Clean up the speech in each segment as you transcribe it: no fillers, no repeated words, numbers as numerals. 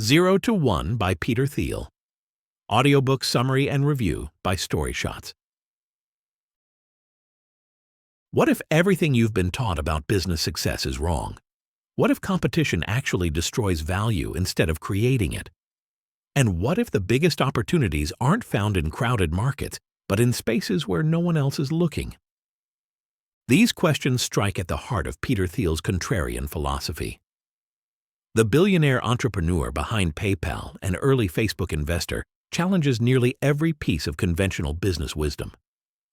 0 to 1 by Peter Thiel. Audiobook summary and review by StoryShots. What if everything you've been taught about business success is wrong? What if competition actually destroys value instead of creating it? And what if the biggest opportunities aren't found in crowded markets, but in spaces where no one else is looking? These questions strike at the heart of Peter Thiel's contrarian philosophy. The billionaire entrepreneur behind PayPal and early Facebook investor challenges nearly every piece of conventional business wisdom.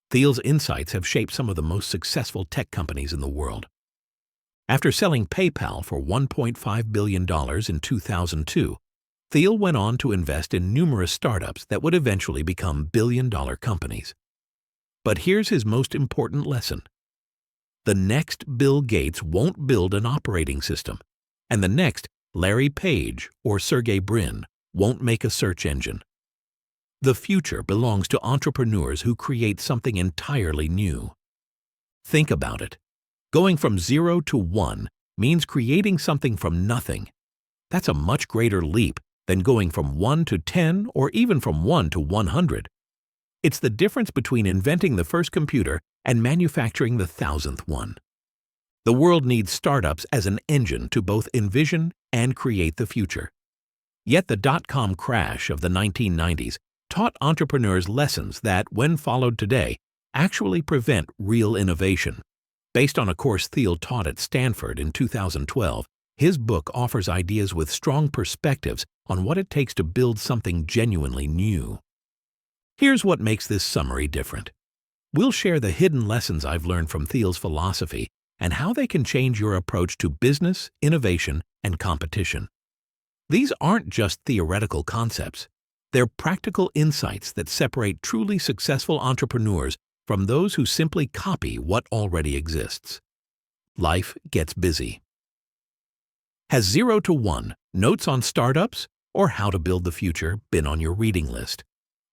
Thiel's insights have shaped some of the most successful tech companies in the world. After selling PayPal for $1.5 billion in 2002, Thiel went on to invest in numerous startups that would eventually become billion-dollar companies. But here's his most important lesson. The next Bill Gates won't build an operating system, and the next Larry Page or Sergey Brin won't make a search engine. The future belongs to entrepreneurs who create something entirely new. Think about it. Going from 0 to 1 means creating something from nothing. That's a much greater leap than going from 1 to 10 or even from 1 to 100. It's the difference between inventing the first computer and manufacturing the 1,000th one. The world needs startups as an engine to both envision and create the future. Yet the dot-com crash of the 1990s taught entrepreneurs lessons that, when followed today, actually prevent real innovation. Based on a course Thiel taught at Stanford in 2012, his book offers ideas with strong perspectives on what it takes to build something genuinely new. Here's what makes this summary different. We'll share the hidden lessons I've learned from Thiel's philosophy and how they can change your approach to business, innovation, and competition. These aren't just theoretical concepts. They're practical insights that separate truly successful entrepreneurs from those who simply copy what already exists. Life gets busy. Has 0 to 1, Notes on Startups, or How to Build the Future been on your reading list?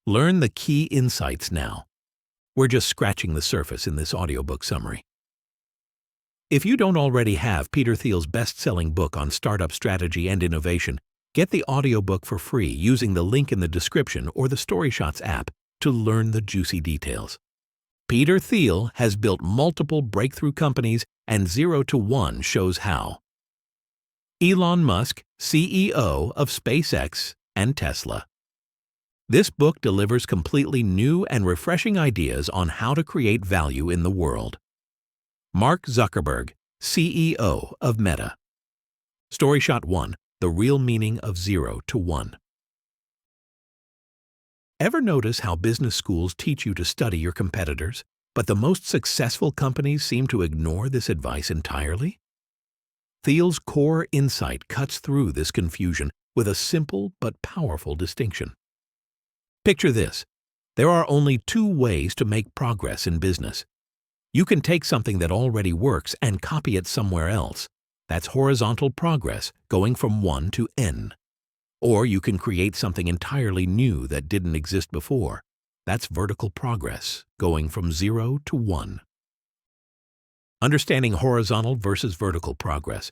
Learn the key insights now. We're just scratching the surface in this audiobook summary. If you don't already have Peter Thiel's best-selling book on startup strategy and innovation, get the audiobook for free using the link in the description or the StoryShots app to learn the juicy details. Peter Thiel has built multiple breakthrough companies, and 0 to 1 shows how. Elon Musk, CEO of SpaceX and Tesla. This book delivers completely new and refreshing ideas on how to create value in the world. Mark Zuckerberg, CEO of Meta. StoryShot 1, The Real Meaning of 0 to 1. Ever notice how business schools teach you to study your competitors, but the most successful companies seem to ignore this advice entirely? Thiel's core insight cuts through this confusion with a simple but powerful distinction. Picture this. There are only two ways to make progress in business. You can take something that already works and copy it somewhere else. That's horizontal progress, going from 1 to n. Or you can create something entirely new that didn't exist before. That's vertical progress, going from 0 to 1. Understanding horizontal versus vertical progress.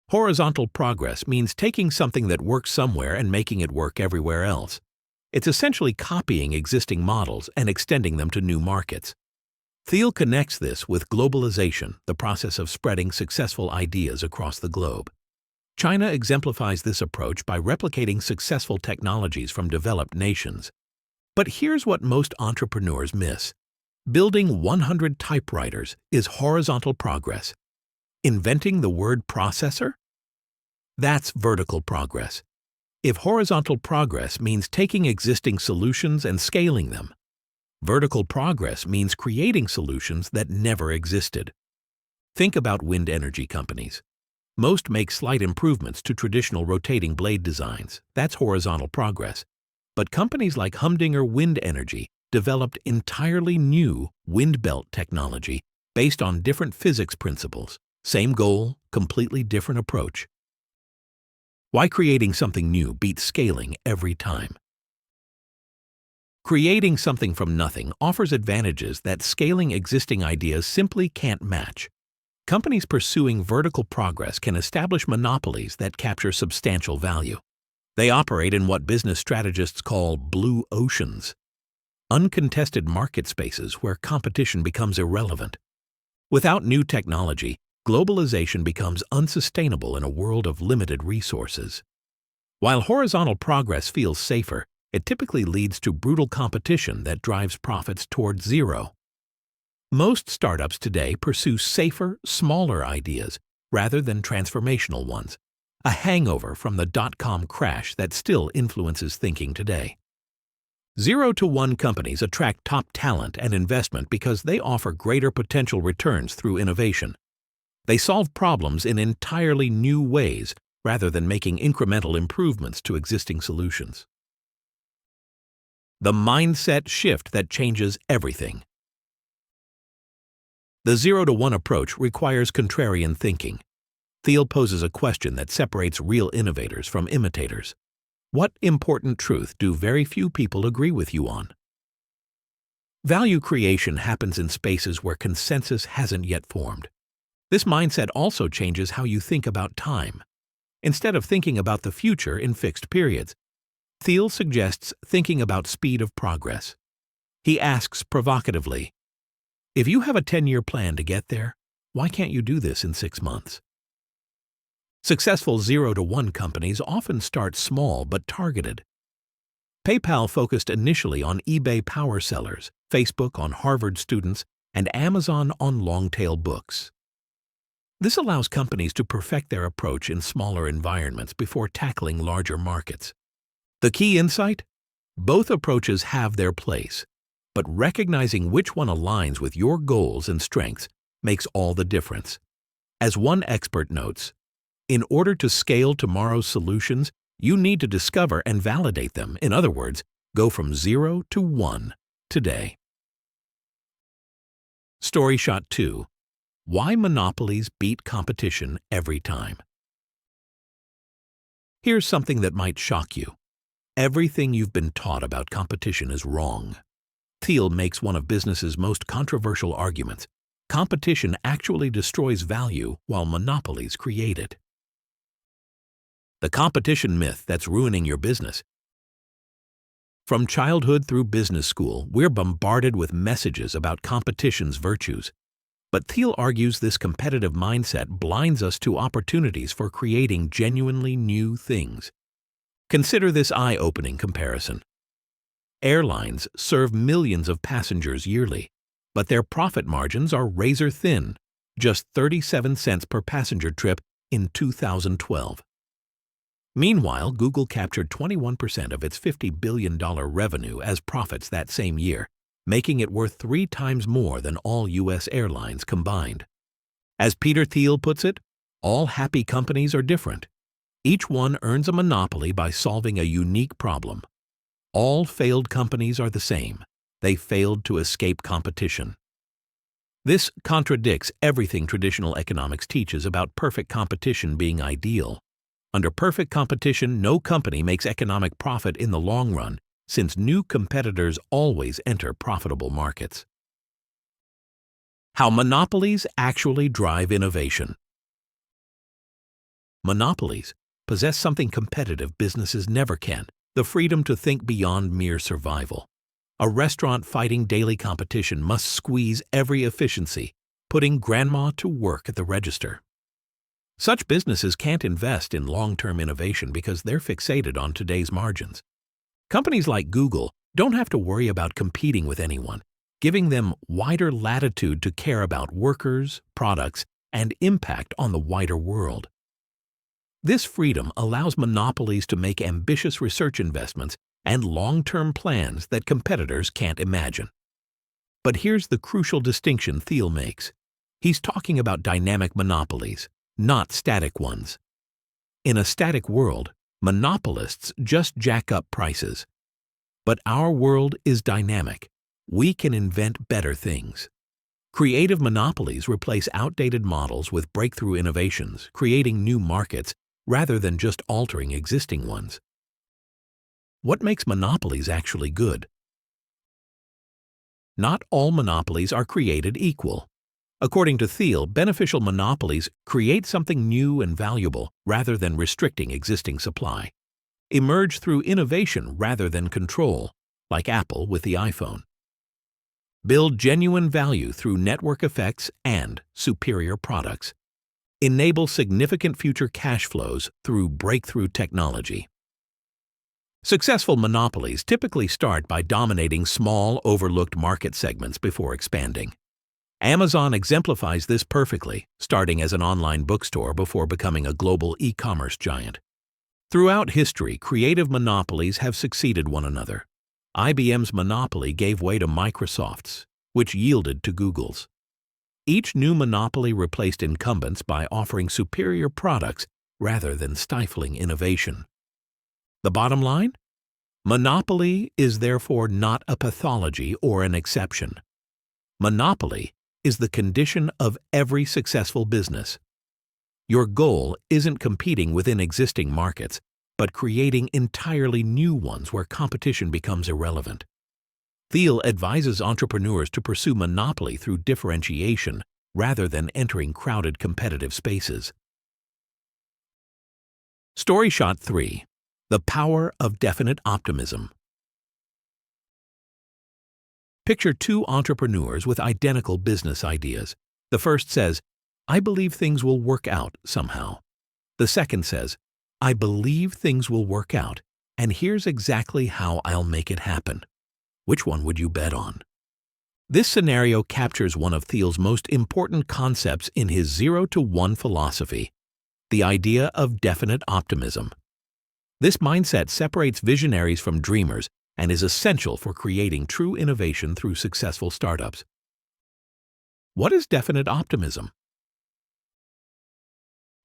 Horizontal progress means taking something that works somewhere and making it work everywhere else. It's essentially copying existing models and extending them to new markets. Thiel connects this with globalization, the process of spreading successful ideas across the globe. China exemplifies this approach by replicating successful technologies from developed nations. But here's what most entrepreneurs miss. Building 100 typewriters is horizontal progress. Inventing the word processor? That's vertical progress. If horizontal progress means taking existing solutions and scaling them, vertical progress means creating solutions that never existed. Think about wind energy companies. Most make slight improvements to traditional rotating blade designs. That's horizontal progress. But companies like Humdinger Wind Energy developed entirely new wind belt technology based on different physics principles. Same goal, completely different approach. Why creating something new beats scaling every time? Creating something from nothing offers advantages that scaling existing ideas simply can't match. Companies pursuing vertical progress can establish monopolies that capture substantial value. They operate in what business strategists call blue oceans, uncontested market spaces where competition becomes irrelevant. Without new technology, globalization becomes unsustainable in a world of limited resources. While horizontal progress feels safer, it typically leads to brutal competition that drives profits toward zero. Most startups today pursue safer, smaller ideas rather than transformational ones, a hangover from the dot-com crash that still influences thinking today. 0 to 1 companies attract top talent and investment because they offer greater potential returns through innovation. They solve problems in entirely new ways rather than making incremental improvements to existing solutions. The mindset shift that changes everything. The 0 to 1 approach requires contrarian thinking. Thiel poses a question that separates real innovators from imitators. What important truth do very few people agree with you on? Value creation happens in spaces where consensus hasn't yet formed. This mindset also changes how you think about time. Instead of thinking about the future in fixed periods, Thiel suggests thinking about speed of progress. He asks provocatively, if you have a 10-year plan to get there, why can't you do this in 6 months? Successful 0 to 1 companies often start small but targeted. PayPal focused initially on eBay power sellers, Facebook on Harvard students, and Amazon on long-tail books. This allows companies to perfect their approach in smaller environments before tackling larger markets. The key insight? Both approaches have their place, but recognizing which one aligns with your goals and strengths makes all the difference. As one expert notes, in order to scale tomorrow's solutions, you need to discover and validate them. In other words, go from 0 to 1 today. Story shot 2. Why monopolies beat competition every time. Here's something that might shock you. Everything you've been taught about competition is wrong. Thiel makes one of business's most controversial arguments. Competition actually destroys value while monopolies create it. The competition myth that's ruining your business. From childhood through business school, we're bombarded with messages about competition's virtues. But Thiel argues this competitive mindset blinds us to opportunities for creating genuinely new things. Consider this eye-opening comparison. Airlines serve millions of passengers yearly, but their profit margins are razor-thin, just 37 cents per passenger trip in 2012. Meanwhile, Google captured 21% of its $50 billion revenue as profits that same year, making it worth 3 times more than all U.S. airlines combined. As Peter Thiel puts it, all happy companies are different. Each one earns a monopoly by solving a unique problem. All failed companies are the same. They failed to escape competition. This contradicts everything traditional economics teaches about perfect competition being ideal. Under perfect competition, no company makes economic profit in the long run, since new competitors always enter profitable markets. How monopolies actually drive innovation. Monopolies possess something competitive businesses never can: the freedom to think beyond mere survival. A restaurant fighting daily competition must squeeze every efficiency, putting grandma to work at the register. Such businesses can't invest in long-term innovation because they're fixated on today's margins. Companies like Google don't have to worry about competing with anyone, giving them wider latitude to care about workers, products, and impact on the wider world. This freedom allows monopolies to make ambitious research investments and long-term plans that competitors can't imagine. But here's the crucial distinction Thiel makes. He's talking about dynamic monopolies, not static ones. In a static world, monopolists just jack up prices. But our world is dynamic. We can invent better things. Creative monopolies replace outdated models with breakthrough innovations, creating new markets rather than just altering existing ones. What makes monopolies actually good? Not all monopolies are created equal. According to Thiel, beneficial monopolies create something new and valuable rather than restricting existing supply. Emerge through innovation rather than control, like Apple with the iPhone. Build genuine value through network effects and superior products. Enable significant future cash flows through breakthrough technology. Successful monopolies typically start by dominating small, overlooked market segments before expanding. Amazon exemplifies this perfectly, starting as an online bookstore before becoming a global e-commerce giant. Throughout history, creative monopolies have succeeded one another. IBM's monopoly gave way to Microsoft's, which yielded to Google's. Each new monopoly replaced incumbents by offering superior products rather than stifling innovation. The bottom line? Monopoly is therefore not a pathology or an exception. Monopoly is the condition of every successful business. Your goal isn't competing within existing markets, but creating entirely new ones where competition becomes irrelevant. Thiel advises entrepreneurs to pursue monopoly through differentiation rather than entering crowded competitive spaces. Story shot 3. The power of definite optimism. Picture two entrepreneurs with identical business ideas. The first says, "I believe things will work out somehow." The second says, "I believe things will work out, and here's exactly how I'll make it happen." Which one would you bet on? This scenario captures one of Thiel's most important concepts in his 0 to 1 philosophy, the idea of definite optimism. This mindset separates visionaries from dreamers and is essential for creating true innovation through successful startups. What is definite optimism?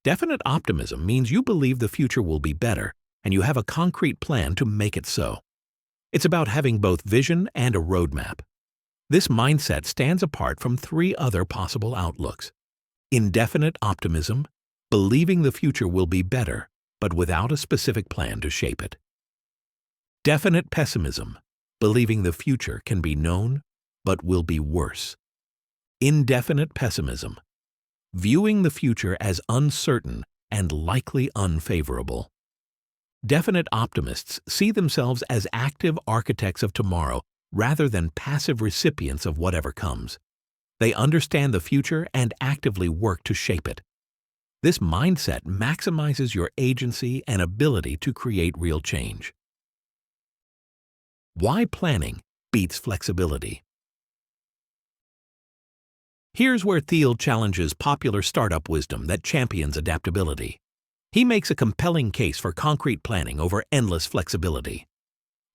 Definite optimism means you believe the future will be better and you have a concrete plan to make it so. It's about having both vision and a roadmap. This mindset stands apart from 3 other possible outlooks. Indefinite optimism, believing the future will be better, but without a specific plan to shape it. Definite pessimism, believing the future can be known, but will be worse. Indefinite pessimism, viewing the future as uncertain and likely unfavorable. Definite optimists see themselves as active architects of tomorrow rather than passive recipients of whatever comes. They understand the future and actively work to shape it. This mindset maximizes your agency and ability to create real change. Why planning beats flexibility? Here's where Thiel challenges popular startup wisdom that champions adaptability. He makes a compelling case for concrete planning over endless flexibility.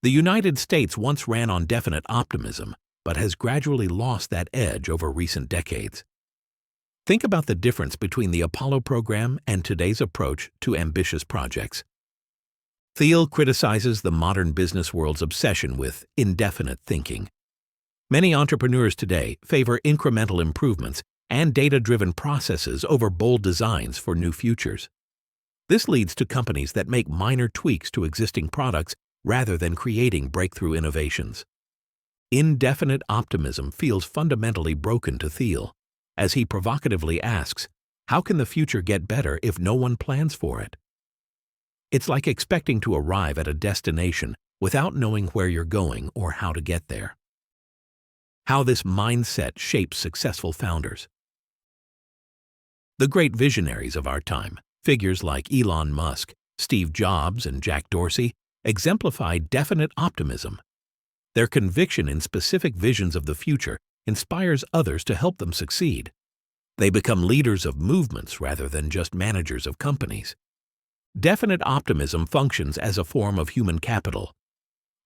The United States once ran on definite optimism, but has gradually lost that edge over recent decades. Think about the difference between the Apollo program and today's approach to ambitious projects. Thiel criticizes the modern business world's obsession with indefinite thinking. Many entrepreneurs today favor incremental improvements and data-driven processes over bold designs for new futures. This leads to companies that make minor tweaks to existing products rather than creating breakthrough innovations. Indefinite optimism feels fundamentally broken to Thiel, as he provocatively asks, how can the future get better if no one plans for it? It's like expecting to arrive at a destination without knowing where you're going or how to get there. How this mindset shapes successful founders. The great visionaries of our time, figures like Elon Musk, Steve Jobs, and Jack Dorsey, exemplify definite optimism. Their conviction in specific visions of the future inspires others to help them succeed. They become leaders of movements rather than just managers of companies. Definite optimism functions as a form of human capital.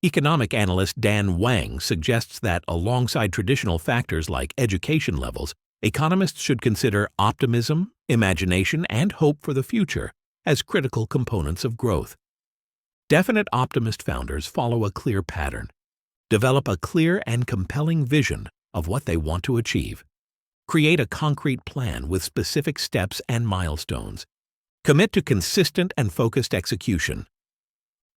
Economic analyst Dan Wang suggests that alongside traditional factors like education levels, economists should consider optimism, imagination, and hope for the future as critical components of growth. Definite optimist founders follow a clear pattern. Develop a clear and compelling vision of what they want to achieve. Create a concrete plan with specific steps and milestones. Commit to consistent and focused execution.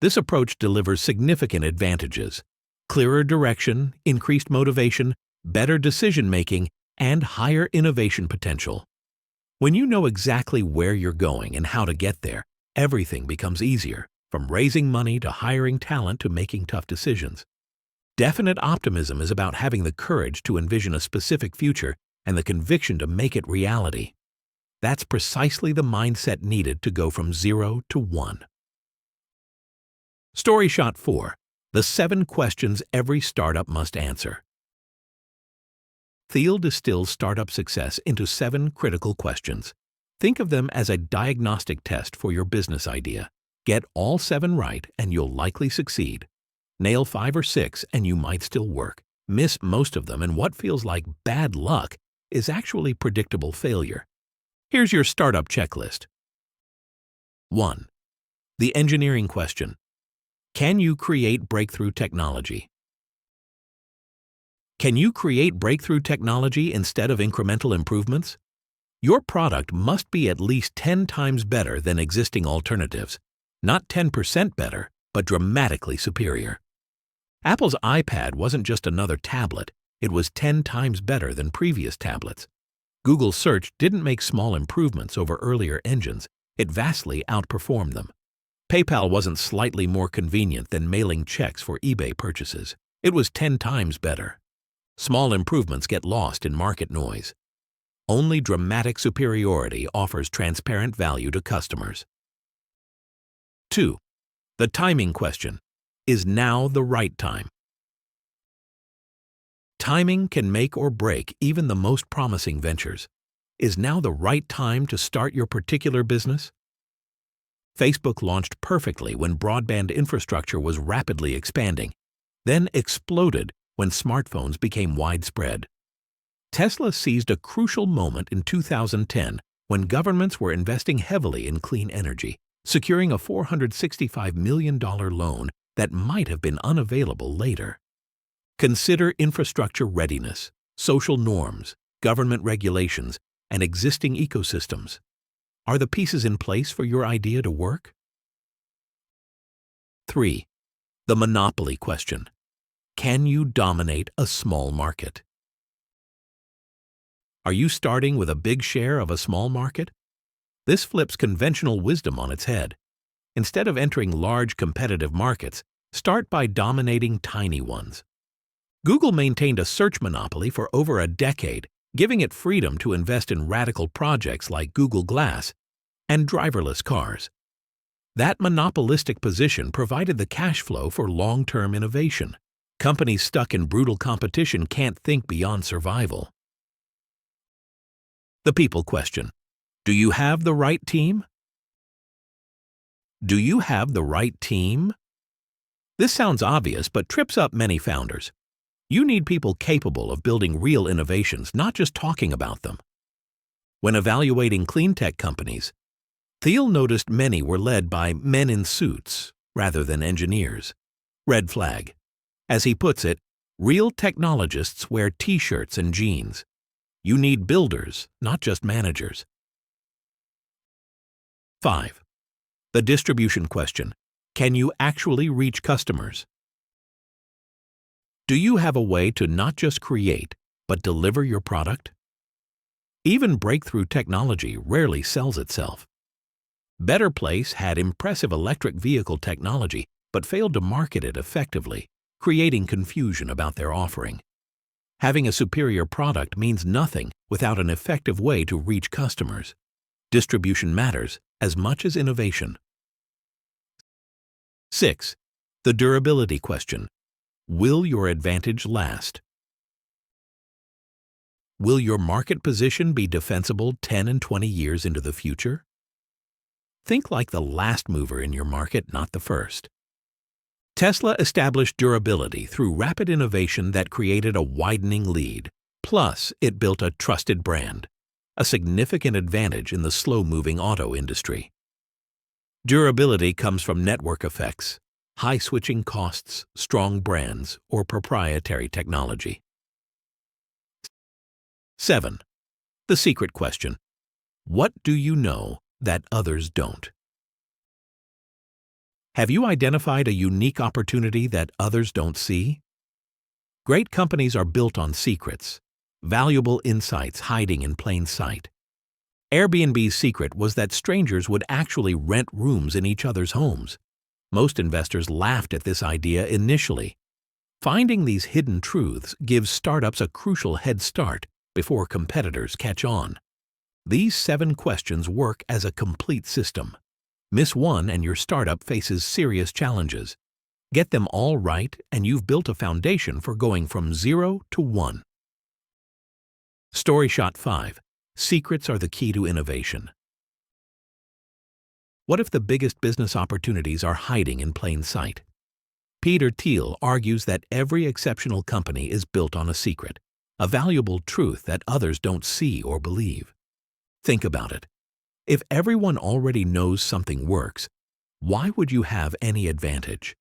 This approach delivers significant advantages: clearer direction, increased motivation, better decision-making, and higher innovation potential. When you know exactly where you're going and how to get there, everything becomes easier, from raising money to hiring talent to making tough decisions. Definite optimism is about having the courage to envision a specific future and the conviction to make it reality. That's precisely the mindset needed to go from 0 to 1. Story shot 4. The 7 questions every startup must answer. Thiel distills startup success into 7 critical questions. Think of them as a diagnostic test for your business idea. Get all 7 right and you'll likely succeed. Nail 5 or 6 and you might still work. Miss most of them and what feels like bad luck is actually predictable failure. Here's your startup checklist. 1. The engineering question. Can you create breakthrough technology? Can you create breakthrough technology instead of incremental improvements? Your product must be at least 10 times better than existing alternatives. Not 10% better, but dramatically superior. Apple's iPad wasn't just another tablet, it was 10 times better than previous tablets. Google Search didn't make small improvements over earlier engines, it vastly outperformed them. PayPal wasn't slightly more convenient than mailing checks for eBay purchases, it was 10 times better. Small improvements get lost in market noise. Only dramatic superiority offers transparent value to customers. 2. The timing question. Is now the right time? Timing can make or break even the most promising ventures. Is now the right time to start your particular business? Facebook launched perfectly when broadband infrastructure was rapidly expanding, then exploded when smartphones became widespread. Tesla seized a crucial moment in 2010 when governments were investing heavily in clean energy, securing a $465 million loan that might have been unavailable later. Consider infrastructure readiness, social norms, government regulations, and existing ecosystems. Are the pieces in place for your idea to work? 3. The monopoly question. Can you dominate a small market? Are you starting with a big share of a small market? This flips conventional wisdom on its head. Instead of entering large competitive markets, start by dominating tiny ones. Google maintained a search monopoly for over a decade, giving it freedom to invest in radical projects like Google Glass and driverless cars. That monopolistic position provided the cash flow for long-term innovation. Companies stuck in brutal competition can't think beyond survival. The people question. Do you have the right team? Do you have the right team? This sounds obvious, but trips up many founders. You need people capable of building real innovations, not just talking about them. When evaluating clean tech companies, Thiel noticed many were led by men in suits rather than engineers. Red flag. As he puts it, real technologists wear t-shirts and jeans. You need builders, not just managers. 5. The distribution question. Can you actually reach customers? Do you have a way to not just create, but deliver your product? Even breakthrough technology rarely sells itself. Better Place had impressive electric vehicle technology, but failed to market it effectively, creating confusion about their offering. Having a superior product means nothing without an effective way to reach customers. Distribution matters as much as innovation. 6. The durability question. Will your advantage last? Will your market position be defensible 10 and 20 years into the future? Think like the last mover in your market, not the first. Tesla established durability through rapid innovation that created a widening lead. Plus, it built a trusted brand, a significant advantage in the slow-moving auto industry. Durability comes from network effects, high switching costs, strong brands, or proprietary technology. 7. The secret question. What do you know that others don't? Have you identified a unique opportunity that others don't see? Great companies are built on secrets. Valuable insights hiding in plain sight. Airbnb's secret was that strangers would actually rent rooms in each other's homes. Most investors laughed at this idea initially. Finding these hidden truths gives startups a crucial head start before competitors catch on. These 7 questions work as a complete system. Miss one and your startup faces serious challenges. Get them all right and you've built a foundation for going from 0 to 1. Story shot 5. Secrets are the key to innovation. What if the biggest business opportunities are hiding in plain sight? Peter Thiel argues that every exceptional company is built on a secret, a valuable truth that others don't see or believe. Think about it. If everyone already knows something works, why would you have any advantage?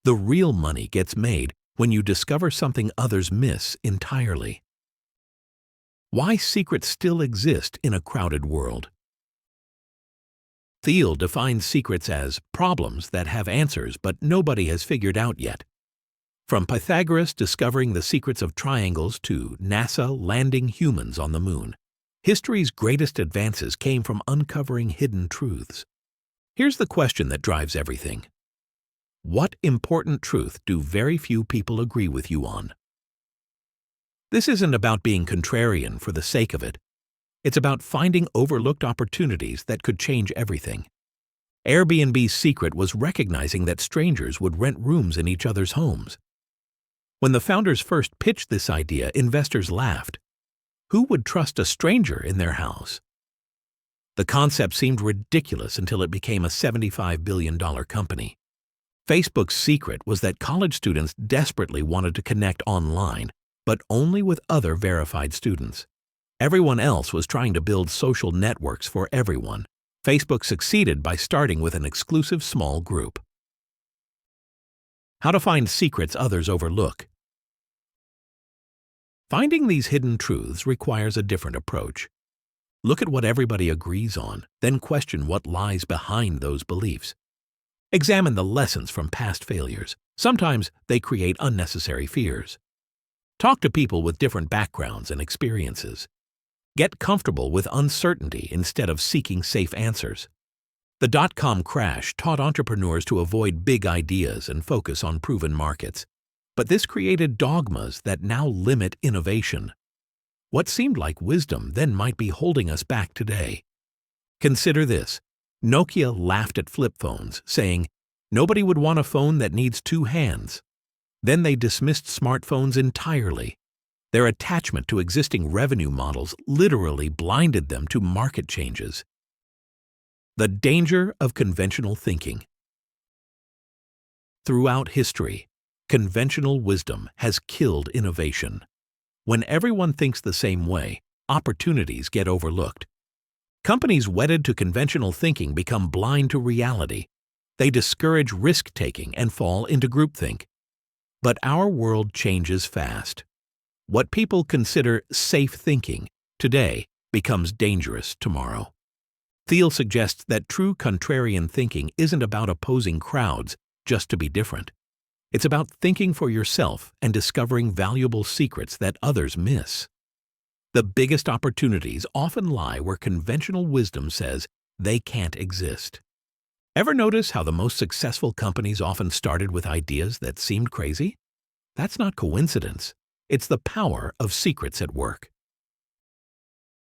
The real money gets made when you discover something others miss entirely. Why secrets still exist in a crowded world. Thiel defines secrets as problems that have answers but nobody has figured out yet. From Pythagoras discovering the secrets of triangles to NASA landing humans on the moon, history's greatest advances came from uncovering hidden truths. Here's the question that drives everything. What important truth do very few people agree with you on? This isn't about being contrarian for the sake of it. It's about finding overlooked opportunities that could change everything. Airbnb's secret was recognizing that strangers would rent rooms in each other's homes. When the founders first pitched this idea, investors laughed. Who would trust a stranger in their house? The concept seemed ridiculous until it became a $75 billion company. Facebook's secret was that college students desperately wanted to connect online, but only with other verified students. Everyone else was trying to build social networks for everyone. Facebook succeeded by starting with an exclusive small group. How to find secrets others overlook. Finding these hidden truths requires a different approach. Look at what everybody agrees on, then question what lies behind those beliefs. Examine the lessons from past failures. Sometimes they create unnecessary fears. Talk to people with different backgrounds and experiences. Get comfortable with uncertainty instead of seeking safe answers. The dot-com crash taught entrepreneurs to avoid big ideas and focus on proven markets. But this created dogmas that now limit innovation. What seemed like wisdom then might be holding us back today. Consider this. Nokia laughed at flip phones, saying, "Nobody would want a phone that needs 2 hands." Then they dismissed smartphones entirely. Their attachment to existing revenue models literally blinded them to market changes. The danger of conventional thinking. Throughout history, conventional wisdom has killed innovation. When everyone thinks the same way, opportunities get overlooked. Companies wedded to conventional thinking become blind to reality. They discourage risk-taking and fall into groupthink. But our world changes fast. What people consider safe thinking today becomes dangerous tomorrow. Thiel suggests that true contrarian thinking isn't about opposing crowds just to be different. It's about thinking for yourself and discovering valuable secrets that others miss. The biggest opportunities often lie where conventional wisdom says they can't exist. Ever notice how the most successful companies often started with ideas that seemed crazy? That's not coincidence. It's the power of secrets at work.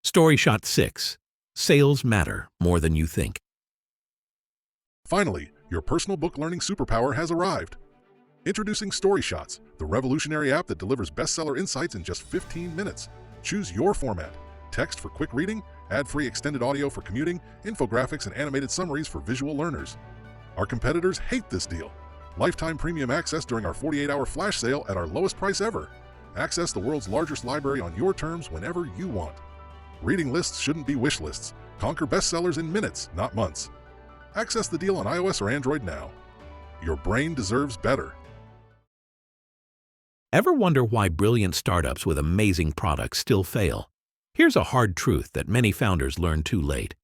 Story shot 6. Sales matter more than you think. Finally, your personal book learning superpower has arrived. Introducing Story Shots, the revolutionary app that delivers bestseller insights in just 15 minutes. Choose your format. Text for quick reading, ad-free extended audio for commuting, infographics and animated summaries for visual learners. Our competitors hate this deal. Lifetime premium access during our 48-hour flash sale at our lowest price ever. Access the world's largest library on your terms whenever you want. Reading lists shouldn't be wish lists. Conquer bestsellers in minutes, not months. Access the deal on iOS or Android now. Your brain deserves better. Ever wonder why brilliant startups with amazing products still fail? Here's a hard truth that many founders learn too late.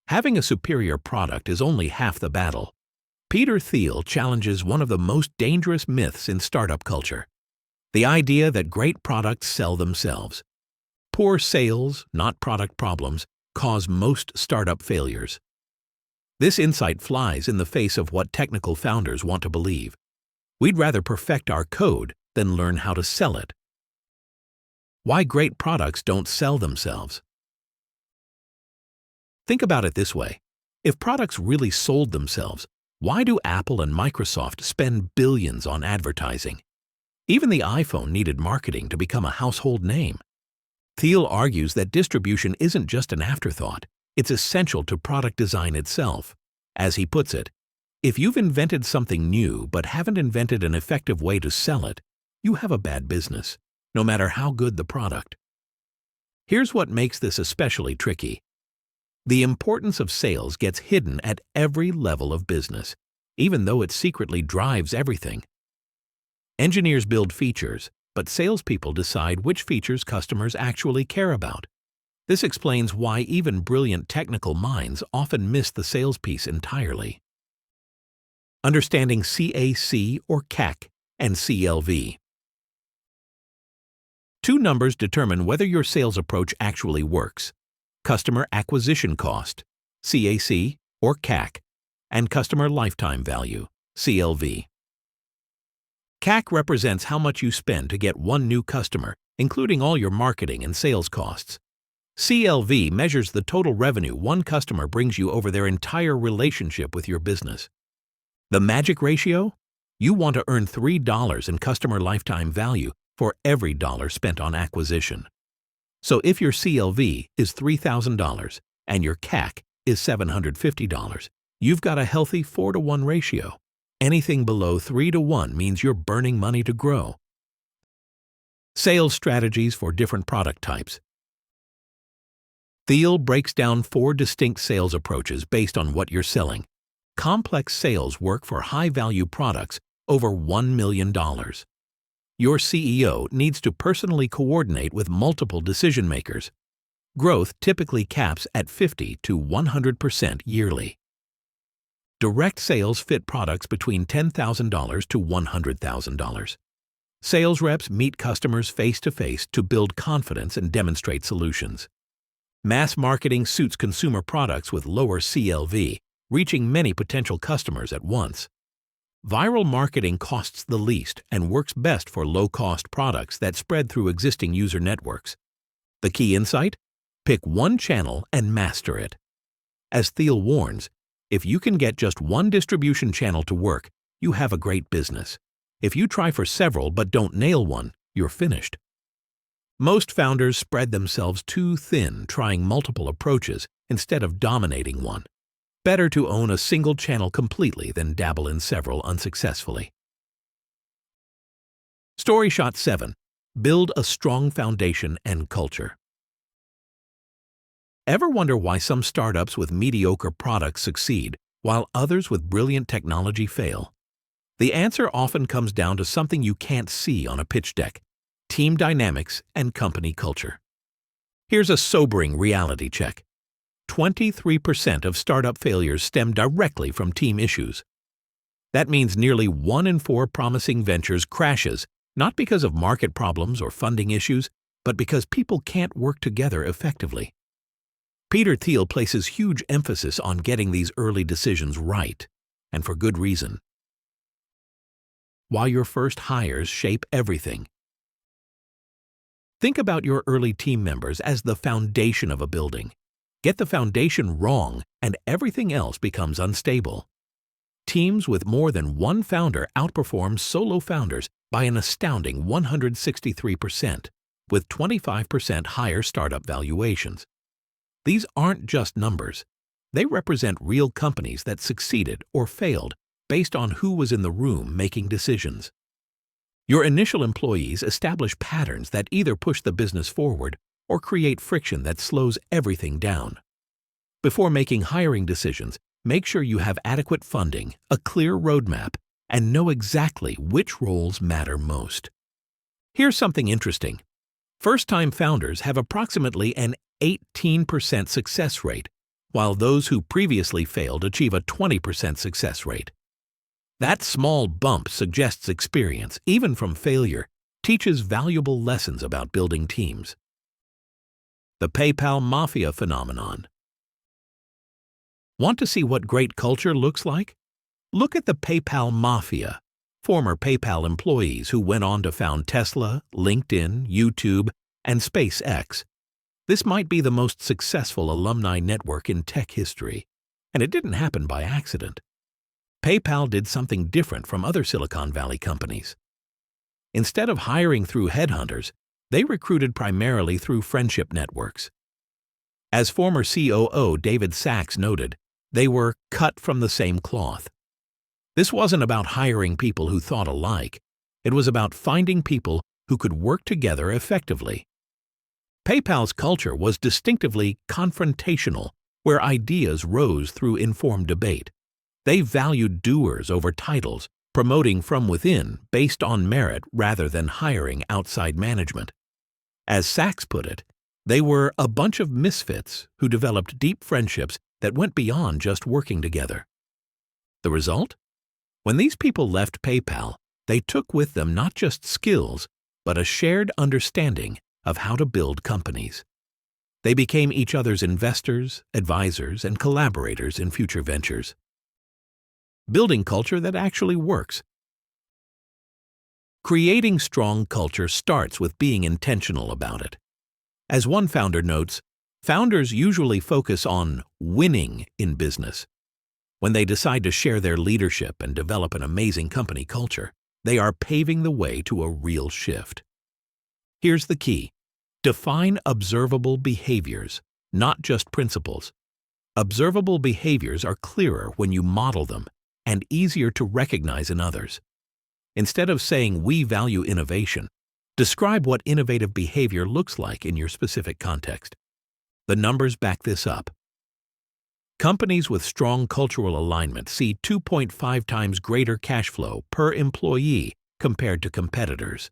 Having a superior product is only half the battle. Peter Thiel challenges one of the most dangerous myths in startup culture: the idea that great products sell themselves. Poor sales, not product problems, cause most startup failures. This insight flies in the face of what technical founders want to believe. We'd rather perfect our code than learn how to sell it. Why great products don't sell themselves. Think about it this way. If products really sold themselves, why do Apple and Microsoft spend billions on advertising? Even the iPhone needed marketing to become a household name. Thiel argues that distribution isn't just an afterthought, it's essential to product design itself. As he puts it, if you've invented something new but haven't invented an effective way to sell it, you have a bad business, no matter how good the product. Here's what makes this especially tricky. The importance of sales gets hidden at every level of business, even though it secretly drives everything. Engineers build features, but salespeople decide which features customers actually care about. This explains why even brilliant technical minds often miss the sales piece entirely. Understanding CAC or CAC and CLV. Two numbers determine whether your sales approach actually works: customer acquisition cost, CAC or CAC, and customer lifetime value, CLV. CAC represents how much you spend to get one new customer, including all your marketing and sales costs. CLV measures the total revenue one customer brings you over their entire relationship with your business. The magic ratio? You want to earn $3 in customer lifetime value for every dollar spent on acquisition. So if your CLV is $3,000 and your CAC is $750, you've got a healthy 4-to-1 ratio. Anything below 3-to-1 means you're burning money to grow. Sales strategies for different product types. Thiel breaks down 4 distinct sales approaches based on what you're selling. Complex sales work for high-value products over $1 million. Your CEO needs to personally coordinate with multiple decision-makers. Growth typically caps at 50 to 100% yearly. Direct sales fit products between $10,000 to $100,000. Sales reps meet customers face-to-face to build confidence and demonstrate solutions. Mass marketing suits consumer products with lower CLV, reaching many potential customers at once. Viral marketing costs the least and works best for low-cost products that spread through existing user networks. The key insight? Pick one channel and master it. As Thiel warns, if you can get just one distribution channel to work, you have a great business. If you try for several but don't nail one, you're finished. Most founders spread themselves too thin trying multiple approaches instead of dominating one. Better to own a single channel completely than dabble in several unsuccessfully. Story shot 7. Build a strong foundation and culture. Ever wonder why some startups with mediocre products succeed while others with brilliant technology fail? The answer often comes down to something you can't see on a pitch deck: team dynamics and company culture. Here's a sobering reality check. 23% of startup failures stem directly from team issues. That means nearly 1 in 4 promising ventures crashes, not because of market problems or funding issues, but because people can't work together effectively. Peter Thiel places huge emphasis on getting these early decisions right, and for good reason. Why your first hires shape everything. Think about your early team members as the foundation of a building. Get the foundation wrong, and everything else becomes unstable. Teams with more than one founder outperform solo founders by an astounding 163%, with 25% higher startup valuations. These aren't just numbers. They represent real companies that succeeded or failed based on who was in the room making decisions. Your initial employees establish patterns that either push the business forward or create friction that slows everything down. Before making hiring decisions, make sure you have adequate funding, a clear roadmap, and know exactly which roles matter most. Here's something interesting. First-time founders have approximately an 18% success rate, while those who previously failed achieve a 20% success rate. That small bump suggests experience, even from failure, teaches valuable lessons about building teams. The PayPal Mafia phenomenon. Want to see what great culture looks like? Look at the PayPal Mafia, former PayPal employees who went on to found Tesla, LinkedIn, YouTube, and SpaceX. This might be the most successful alumni network in tech history, and it didn't happen by accident. PayPal did something different from other Silicon Valley companies. Instead of hiring through headhunters, they recruited primarily through friendship networks. As former COO David Sachs noted, they were cut from the same cloth. This wasn't about hiring people who thought alike. It was about finding people who could work together effectively. PayPal's culture was distinctively confrontational, where ideas rose through informed debate. They valued doers over titles, promoting from within based on merit rather than hiring outside management. As Sachs put it, they were a bunch of misfits who developed deep friendships that went beyond just working together. The result? When these people left PayPal, they took with them not just skills, but a shared understanding of how to build companies. They became each other's investors, advisors, and collaborators in future ventures. Building culture that actually works. Creating strong culture starts with being intentional about it. As one founder notes, founders usually focus on winning in business. When they decide to share their leadership and develop an amazing company culture, they are paving the way to a real shift. Here's the key. Define observable behaviors, not just principles. Observable behaviors are clearer when you model them and easier to recognize in others. Instead of saying we value innovation, describe what innovative behavior looks like in your specific context. The numbers back this up. Companies with strong cultural alignment see 2.5 times greater cash flow per employee compared to competitors.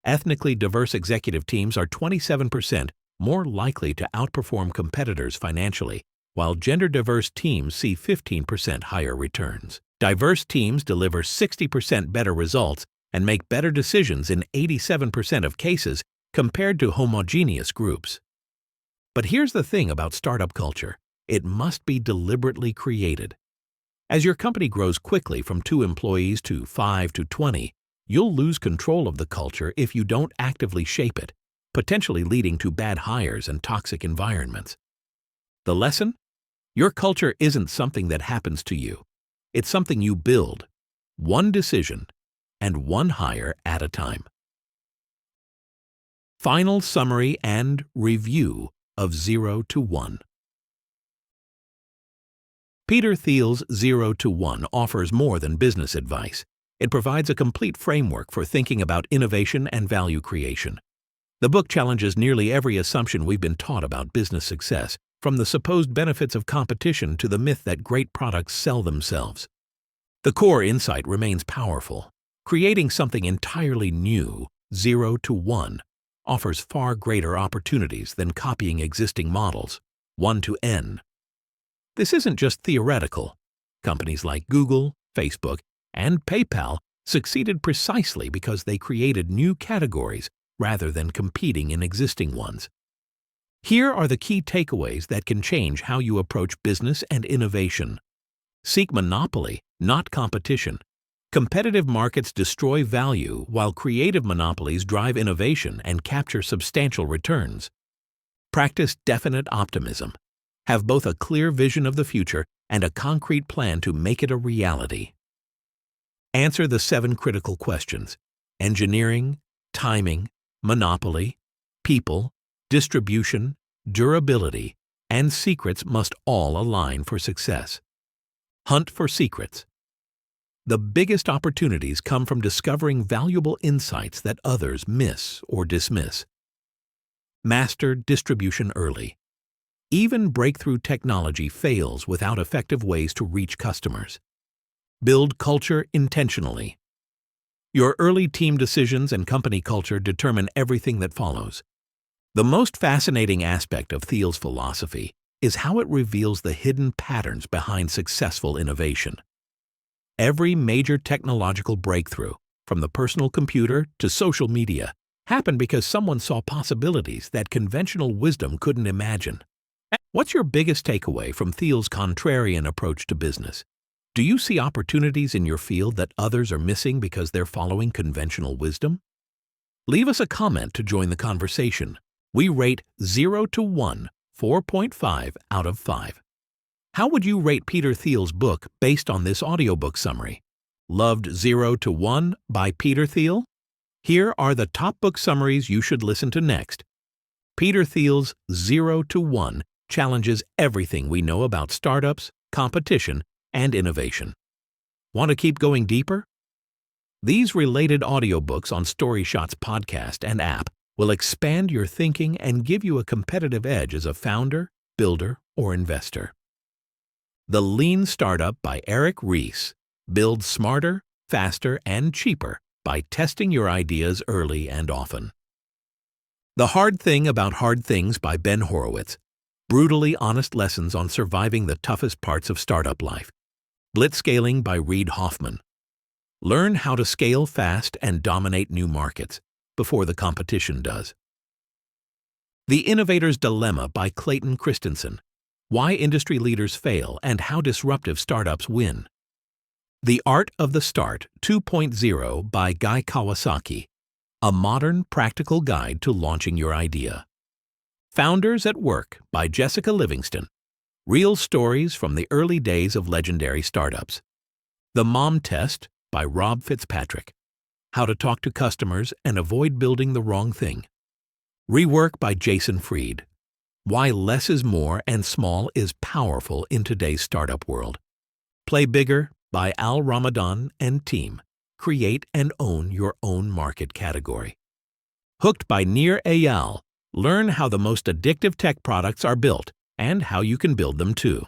Ethnically diverse executive teams are 27% more likely to outperform competitors financially, while gender-diverse teams see 15% higher returns. Diverse teams deliver 60% better results and make better decisions in 87% of cases compared to homogeneous groups. But here's the thing about startup culture. It must be deliberately created. As your company grows quickly from 2 employees to 5 to 20, you'll lose control of the culture if you don't actively shape it, potentially leading to bad hires and toxic environments. The lesson? Your culture isn't something that happens to you. It's something you build, one decision and one hire at a time. Final summary and review of 0 to 1. Peter Thiel's 0 to 1 offers more than business advice. It provides a complete framework for thinking about innovation and value creation. The book challenges nearly every assumption we've been taught about business success, from the supposed benefits of competition to the myth that great products sell themselves. The core insight remains powerful. Creating something entirely new, 0 to 1, offers far greater opportunities than copying existing models, 1 to N. This isn't just theoretical. Companies like Google, Facebook, and PayPal succeeded precisely because they created new categories rather than competing in existing ones. Here are the key takeaways that can change how you approach business and innovation. Seek monopoly, not competition. Competitive markets destroy value while creative monopolies drive innovation and capture substantial returns. Practice definite optimism. Have both a clear vision of the future and a concrete plan to make it a reality. Answer the 7 critical questions: engineering, timing, monopoly, people, distribution, durability, and secrets must all align for success. Hunt for secrets. The biggest opportunities come from discovering valuable insights that others miss or dismiss. Master distribution early. Even breakthrough technology fails without effective ways to reach customers. Build culture intentionally. Your early team decisions and company culture determine everything that follows. The most fascinating aspect of Thiel's philosophy is how it reveals the hidden patterns behind successful innovation. Every major technological breakthrough, from the personal computer to social media, happened because someone saw possibilities that conventional wisdom couldn't imagine. What's your biggest takeaway from Thiel's contrarian approach to business? Do you see opportunities in your field that others are missing because they're following conventional wisdom? Leave us a comment to join the conversation. We rate 0 to 1, 4.5 out of 5. How would you rate Peter Thiel's book based on this audiobook summary? Loved 0 to 1 by Peter Thiel? Here are the top book summaries you should listen to next. Peter Thiel's 0 to 1 challenges everything we know about startups, competition, and innovation. Want to keep going deeper? These related audiobooks on StoryShot's podcast and app will expand your thinking and give you a competitive edge as a founder, builder, or investor. The Lean Startup by Eric Ries. Build smarter, faster, and cheaper by testing your ideas early and often. The Hard Thing About Hard Things by Ben Horowitz. Brutally honest lessons on surviving the toughest parts of startup life. Blitzscaling by Reid Hoffman. Learn how to scale fast and dominate new markets before the competition does. The Innovator's Dilemma by Clayton Christensen. Why industry leaders fail and how disruptive startups win. The Art of the Start 2.0 by Guy Kawasaki. A modern, practical guide to launching your idea. Founders at Work by Jessica Livingston. Real stories from the early days of legendary startups. The Mom Test by Rob Fitzpatrick. How to talk to customers and avoid building the wrong thing. Rework by Jason Fried. Why less is more and small is powerful in today's startup world. Play Bigger by Al Ramadan and team. Create and own your own market category. Hooked by Nir Eyal. Learn how the most addictive tech products are built and how you can build them too.